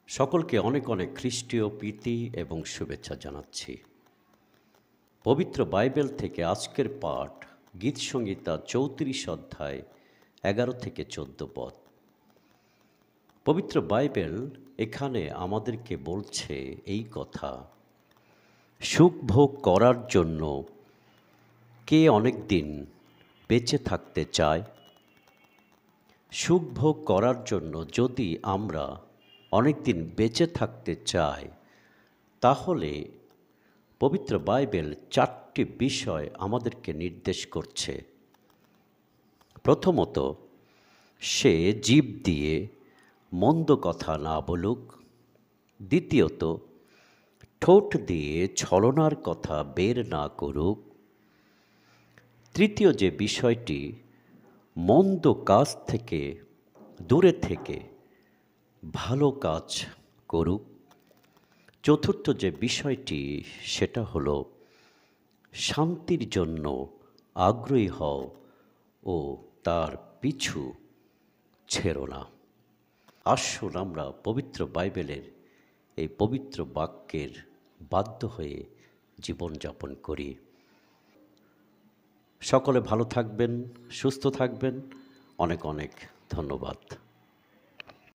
সকলকে অনেক অনেক খ্রিস্টীয় প্রীতি এবং শুভেচ্ছা জানাচ্ছি। পবিত্র বাইবেল থেকে আজকের পাঠ গীতসংহিতা ৩৪ অধ্যায় ১১ থেকে ১৪ পদ। পবিত্র বাইবেল এখানে আমাদেরকে বলছে এই কথা, সুখ ভোগ করার জন্য কে অনেক দিন বেঁচে থাকতে চায়? সুখ ভোগ করার জন্য যদি আমরা অনেক দিন বেঁচে থাকতে চাই, তাহলে পবিত্র বাইবেল ৪টি বিষয় আমাদেরকে নির্দেশ করছে। প্রথমত, সে জিভ দিয়ে মন্দ কথা না বলুক। দ্বিতীয়ত, ঠোঁট দিয়ে ছলনার কথা বের না করুক। তৃতীয় যে বিষয়টি, মন্দ কাজ থেকে দূরে থেকে ভালো কাজ করুক। চতুর্থ যে বিষয়টি, সেটা হলো শান্তির জন্য আগ্রহী হও ও তার পিছু ছেড়ো না। আসুন আমরা পবিত্র বাইবেলের এই পবিত্র বাক্যের বাধ্য হয়ে জীবনযাপন করি। সকলে ভালো থাকবেন, সুস্থ থাকবেন। অনেক অনেক ধন্যবাদ।